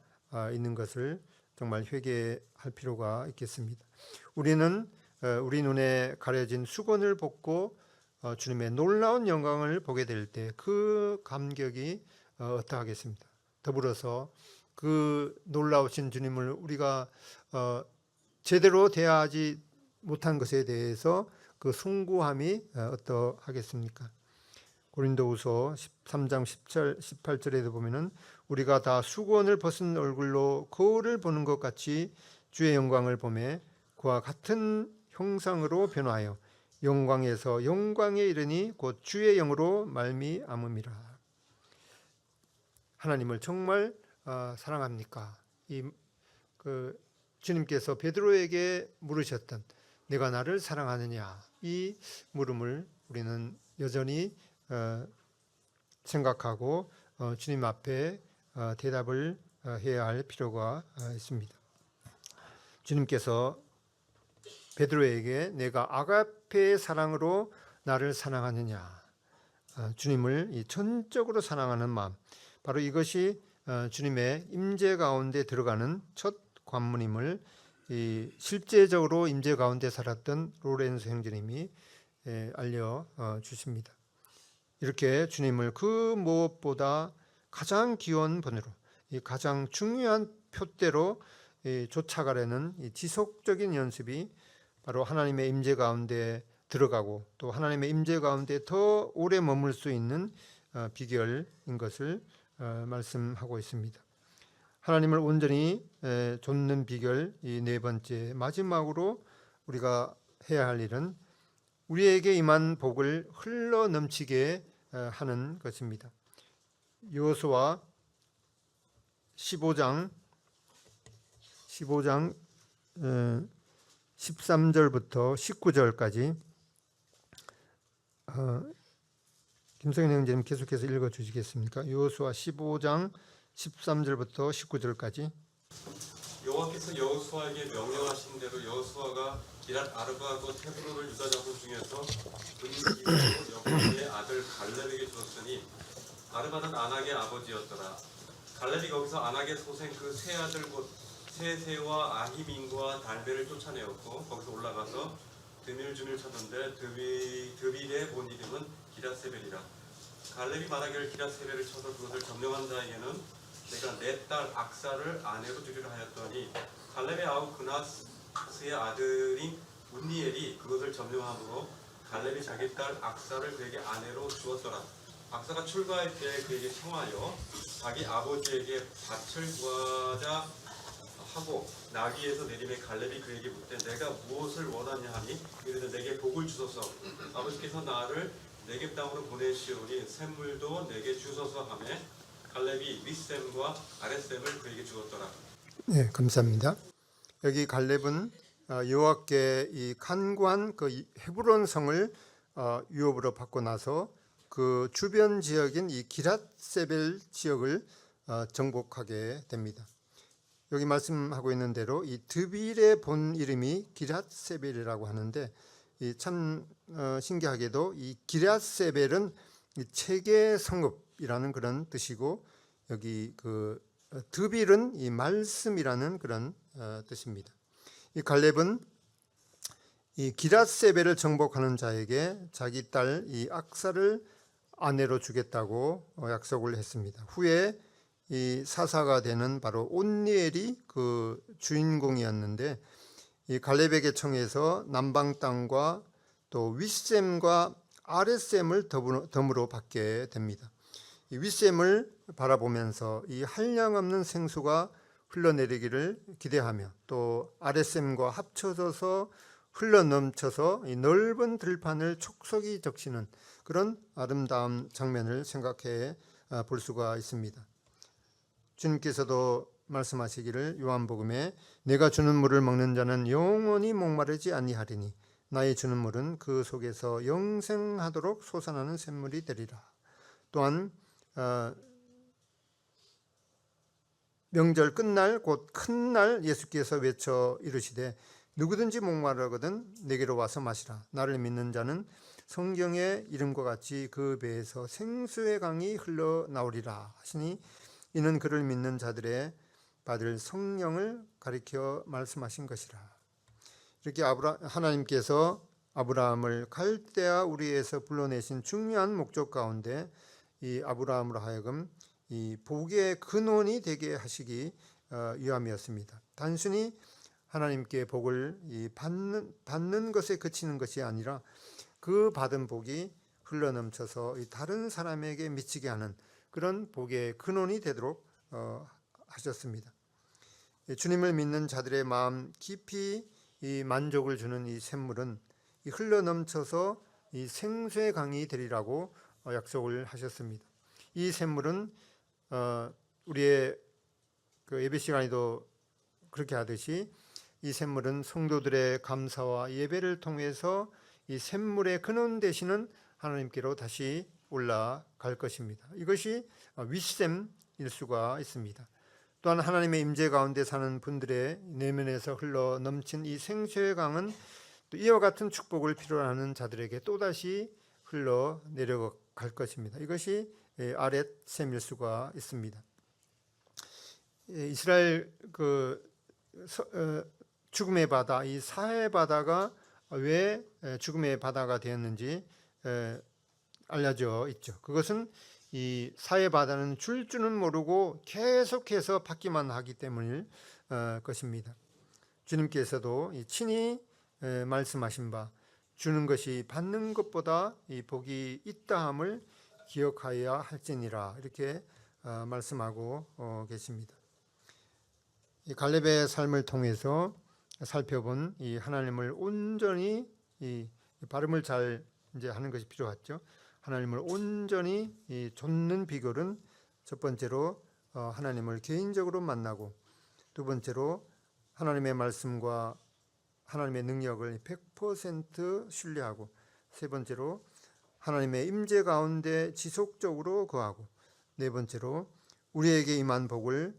있는 것을 정말 회개할 필요가 있겠습니다. 우리는 우리 눈에 가려진 수건을 벗고 주님의 놀라운 영광을 보게 될 때 그 감격이 어떠하겠습니까? 더불어서 그 놀라우신 주님을 우리가 제대로 대하지 못한 것에 대해서 그 숭고함이 어떠하겠습니까? 고린도후서 13장 18절에도 보면은 우리가 다 수건을 벗은 얼굴로 거울을 보는 것 같이 주의 영광을 보매 그와 같은 형상으로 변화하여 영광에서 영광에 이르니 곧 주의 영으로 말미암음이라. 하나님을 정말 사랑합니까? 주님께서 베드로에게 물으셨던 내가 나를 사랑하느냐, 이 물음을 우리는 여전히 생각하고 주님 앞에 대답을 해야 할 필요가 있습니다. 주님께서 베드로에게 내가 아가페의 사랑으로 나를 사랑하느냐, 주님을 이 전적으로 사랑하는 마음, 바로 이것이 주님의 임재 가운데 들어가는 첫 관문임을 실제적으로 임재 가운데 살았던 로렌스 형제님이 알려 주십니다. 이렇게 주님을 그 무엇보다 가장 귀한 번호로, 가장 중요한 표대로 쫓아가려는 지속적인 연습이 바로 하나님의 임재 가운데 들어가고 또 하나님의 임재 가운데 더 오래 머물 수 있는 비결인 것을 말씀하고 있습니다. 하나님을 온전히 좇는 비결, 이 네 번째, 마지막으로 우리가 해야 할 일은 우리에게 임한 복을 흘러 넘치게 하는 것입니다. 여호수아 15장 13절부터 19절까지 김성현 형제님 계속해서 읽어 주시겠습니까? 여호수아 15장 13절부터 19절까지. 여호와께서 여호수아에게 명령하신 대로 여호수아가 기랏 아르바하고 헤브론을 유다 자손 중에서 근기로 여분의 아들 갈렙에게 주었으니 아르바는 아낙의 아버지였더라. 갈렙이 거기서 아낙의 소생 그 세 아들 곧 세세와 아히민과 달베를 쫓아내었고 거기서 올라가서 드밀준을 찾는데 드빌의 본 이름은 기랏세벨이라. 갈렙이 말하기를 기랏세벨을 쳐서 그것을 점령한 자에게는 내가 내 딸 악사를 아내로 주리라 하였더니 갈렙의 아우 그나스의 아들인 운니엘이 그것을 점령함으로 갈렙이 자기 딸 악사를 그에게 아내로 주었더라. 악사가 출가할 때 그에게 청하여 자기 아버지에게 밭을 구하자 하고 나귀에서 내림에 갈렙이 그에게 묻되 내가 무엇을 원하냐 하니 이르되 내게 복을 주소서. 아버지께서 나를 네겝 땅으로 보내시오니 샘물도 내게 주소서 하매 갈렙이 윗샘과 아랫샘을 그에게 주었더라. 네, 감사합니다. 여기 갈렙은 여호와께 이 간구한 그 헤브론 성을 유업으로 받고 나서 그 주변 지역인 이 기랏세벨 지역을 정복하게 됩니다. 여기 말씀하고 있는 대로 이 드빌의 본 이름이 기랏세벨이라고 하는데 참 신기하게도 이 기랏세벨은 체계 성읍이라는 그런 뜻이고 여기 그 드빌은 이 말씀이라는 그런 뜻입니다. 이 갈렙은 이 기랏세벨을 정복하는 자에게 자기 딸 이 악사를 아내로 주겠다고 약속을 했습니다. 후에 이 사사가 되는 바로 온니엘이 그 주인공이었는데 이 갈렙에게 청해서 남방 땅과 또 윗샘과 아랫샘을 덤으로 받게 됩니다. 이 윗샘을 바라보면서 이 한량없는 생수가 흘러내리기를 기대하며 또 아랫샘과 합쳐져서 흘러넘쳐서 이 넓은 들판을 촉촉이 적시는 그런 아름다운 장면을 생각해 볼 수가 있습니다. 주님께서도 말씀하시기를 요한복음에 내가 주는 물을 먹는 자는 영원히 목마르지 아니하리니 나의 주는 물은 그 속에서 영생하도록 솟아나는 샘물이 되리라. 또한 명절 끝날 곧 큰 날 예수께서 외쳐 이르시되 누구든지 목마르거든 내게로 와서 마시라. 나를 믿는 자는 성경의 이름과 같이 그 배에서 생수의 강이 흘러나오리라 하시니 이는 그를 믿는 자들의 받을 성령을 가리켜 말씀하신 것이라. 이렇게 하나님께서 아브라함을 갈대아 우리에서 불러내신 중요한 목적 가운데 이 아브라함으로 하여금 이 복의 근원이 되게 하시기 위함이었습니다. 단순히 하나님께 복을 받는 것에 그치는 것이 아니라 그 받은 복이 흘러넘쳐서 다른 사람에게 미치게 하는 그런 복의 근원이 되도록 하셨습니다. 주님을 믿는 자들의 마음 깊이 이 만족을 주는 이 샘물은 흘러넘쳐서 이 생수의 강이 되리라고 약속을 하셨습니다. 이 샘물은 우리의 그 예배 시간에도 그렇게 하듯이 이 샘물은 성도들의 감사와 예배를 통해서 이 샘물의 근원 되시는 하나님께로 다시 올라갈 것입니다. 이것이 윗샘일 수가 있습니다. 또한 하나님의 임재 가운데 사는 분들의 내면에서 흘러 넘친 이 생수의 강은 또 이와 같은 축복을 필요로 하는 자들에게 또다시 흘러 내려갈 것입니다. 이것이 아랫샘일 수가 있습니다. 이스라엘 죽음의 바다, 이 사해 바다가 왜 죽음의 바다가 되었는지 알려져 있죠. 그것은 이 사해 바다는 줄 줄은 모르고 계속해서 받기만 하기 때문일 것입니다. 주님께서도 친히 말씀하신 바 주는 것이 받는 것보다 이 복이 있다함을 기억하여야 할지니라 이렇게 말씀하고 계십니다. 이 갈렙의 삶을 통해서 살펴본 이 하나님을 온전히 이 발음을 잘 이제 하는 것이 필요하죠. 하나님을 온전히 좇는 비결은 첫 번째로 하나님을 개인적으로 만나고 두 번째로 하나님의 말씀과 하나님의 능력을 100% 신뢰하고 세 번째로 하나님의 임재 가운데 지속적으로 거하고 네 번째로 우리에게 임한 복을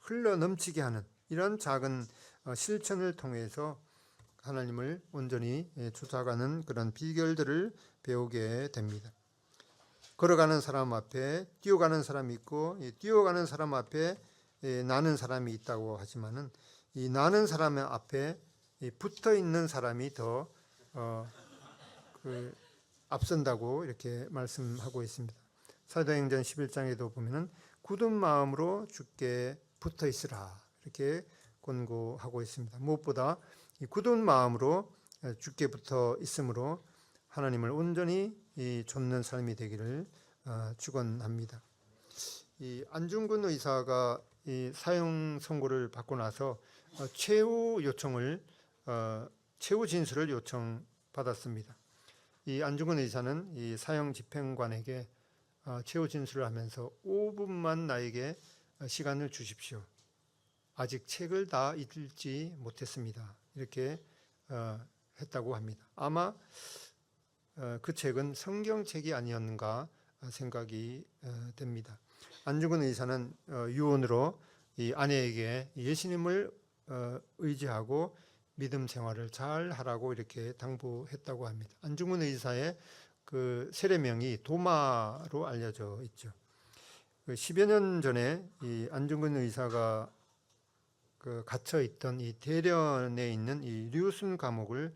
흘러 넘치게 하는 이런 작은 실천을 통해서 하나님을 온전히 쫓아가는 그런 비결들을 배우게 됩니다. 걸어가는 사람 앞에 뛰어가는 사람이 있고 뛰어가는 사람 앞에 나는 사람이 있다고 하지만은 이 나는 사람 앞에 붙어 있는 사람이 더 앞선다고 이렇게 말씀하고 있습니다. 사도행전 11장에도 보면은 굳은 마음으로 주께 붙어 있으라 이렇게 권고하고 있습니다. 무엇보다 이 굳은 마음으로 주께 붙어 있으므로 하나님을 온전히 좇는 삶이 되기를 축원합니다. 이 안중근 의사가 이 사형 선고를 받고 나서 최후 진술을 요청받았습니다. 이 안중근 의사는 이 사형 집행관에게 최후 진술을 하면서 5분만 나에게 시간을 주십시오. 아직 책을 다 읽지 못했습니다. 이렇게 했다고 합니다. 아마 그 책은 성경책이 아니었는가 생각이 됩니다. 안중근 의사는 유언으로 이 아내에게 예수님을 의지하고 믿음 생활을 잘 하라고 이렇게 당부했다고 합니다. 안중근 의사의 그 세례명이 도마로 알려져 있죠. 10여 년 전에 이 안중근 의사가 갇혀 있던 이 대련에 있는 이 류순 감옥을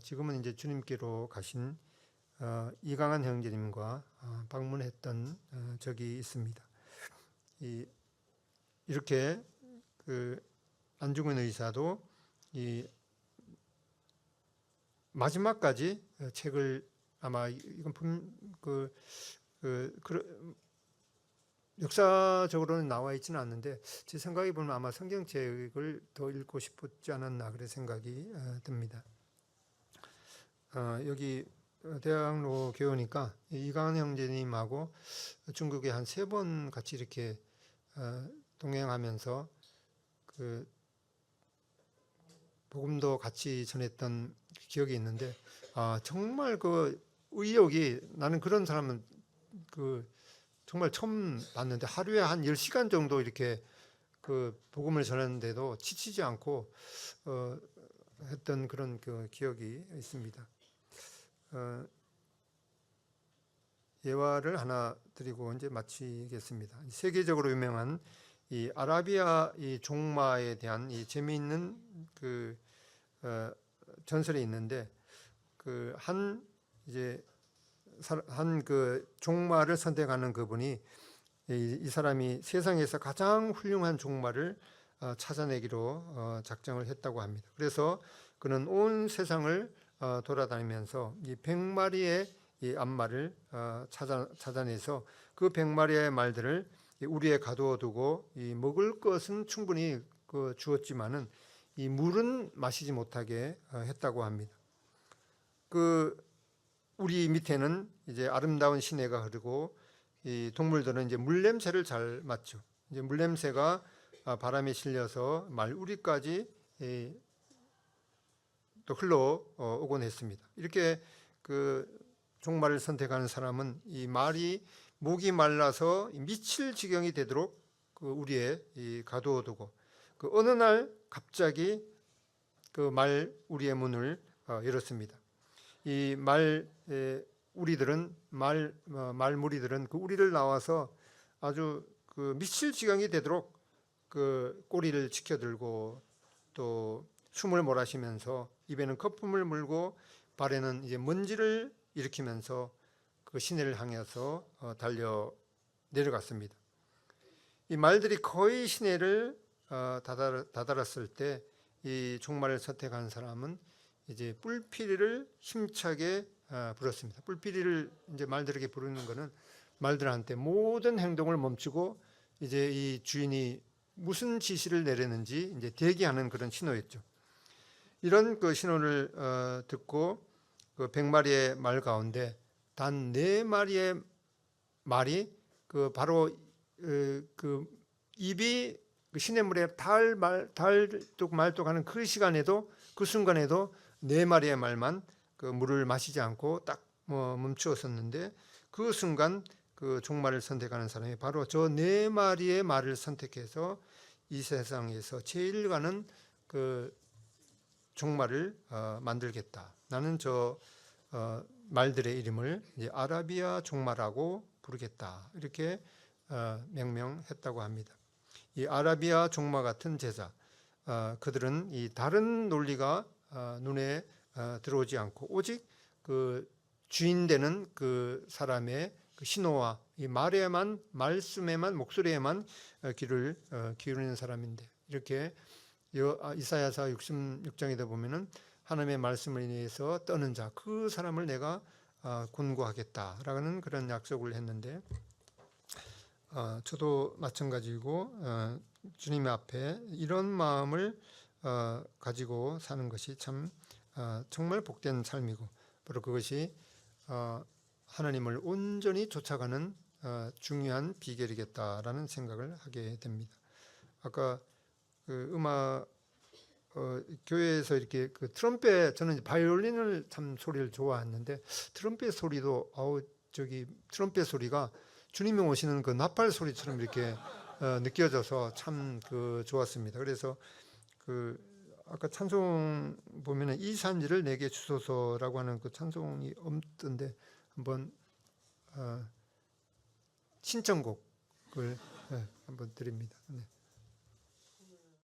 지금은 이제 주님께로 가신 이강한 형제님과 방문했던 적이 있습니다. 이렇게 안중근 의사도 이 마지막까지 책을 아마 이건 역사적으로는 나와 있지는 않는데 제 생각에 보면 아마 성경책을 더 읽고 싶지 않았나 그런 생각이 듭니다. 여기 대학로 교우니까 이강한 형제님하고 중국에 한 3번 같이 이렇게 동행하면서 복음도 같이 전했던 기억이 있는데 정말 그 의욕이 나는 그런 사람은 정말 처음 봤는데 하루에 한 10시간 정도 이렇게 그 복음을 전했는데도 지치지 않고 했던 그런 그 기억이 있습니다. 예화를 하나 드리고 이제 마치겠습니다. 세계적으로 유명한 이 아라비아 이 종마에 대한 이 재미있는 그 전설이 있는데 그 한 그 종마를 선택하는 그분이 이 사람이 세상에서 가장 훌륭한 종마를 찾아내기로 작정을 했다고 합니다. 그래서 그는 온 세상을 돌아다니면서 이 100마리의 이 암말을 찾아내서 그 100마리의 말들을 우리에 가두어 두고 이 먹을 것은 충분히 주었지만은 이 물은 마시지 못하게 했다고 합니다. 그 우리 밑에는 이제 아름다운 시내가 흐르고 이 동물들은 이제 물 냄새를 잘 맡죠. 이제 물 냄새가 바람에 실려서 말우리까지 또 흘러오곤 했습니다. 이렇게 그 종말을 선택하는 사람은 이 말이 목이 말라서 미칠 지경이 되도록 그 우리에 가두어두고 그 어느 날 갑자기 그 말우리의 문을 열었습니다. 이 말무리들은 그 우리를 나와서 아주 그 미칠 지경이 되도록 그 꼬리를 치켜들고 또 숨을 몰아쉬면서 입에는 거품을 물고 발에는 이제 먼지를 일으키면서 그 시내를 향해서 달려 내려갔습니다. 이 말들이 거의 시내를 다다랐을 때 이 종말을 선택한 사람은 이제 뿔피리를 힘차게 불었습니다. 뿔피리를 이제 말들에게 부르는 것은 말들한테 모든 행동을 멈추고 이제 이 주인이 무슨 지시를 내렸는지 이제 대기하는 그런 신호였죠. 이런 그 신호를 듣고 그 100마리의 말 가운데 단 4마리의 말이 그 바로 그 입이 그 시냇물에 말뚝하는 그 시간에도 그 순간에도 4마리의 말만 그 물을 마시지 않고 딱 멈추었었는데 그 순간 그 종말을 선택하는 사람이 바로 저 4마리의 말을 선택해서 이 세상에서 제일 가는 그 종말을 만들겠다. 나는 저 말들의 이름을 이제 아라비아 종마라고 부르겠다. 이렇게 명명했다고 합니다. 이 아라비아 종마 같은 제자, 그들은 이 다른 논리가 눈에 들어오지 않고 오직 그 주인 되는 그 사람의 그 신호와 이 말씀에만 목소리에만 귀를 기울이는 사람인데 이렇게 이사야서 66장에도 보면은 하나님의 말씀을 인해서 떠는 자 그 사람을 내가 권고하겠다라는 그런 약속을 했는데 저도 마찬가지고 주님 앞에 이런 마음을 가지고 사는 것이 참 정말 복된 삶이고 바로 그것이 하나님을 온전히 쫓아가는 중요한 비결이겠다라는 생각을 하게 됩니다. 아까 그 음악 교회에서 이렇게 그 트럼펫 저는 바이올린을 참 소리를 좋아했는데 트럼펫 소리도 트럼펫 소리가 주님이 오시는 그 나팔 소리처럼 이렇게 느껴져서 참 그 좋았습니다. 그래서 그 아까 찬송 보면은 이 산지를 내게 주소서라고 하는 그 찬송이 없던데 한번 신청곡을 한번 드립니다. 네.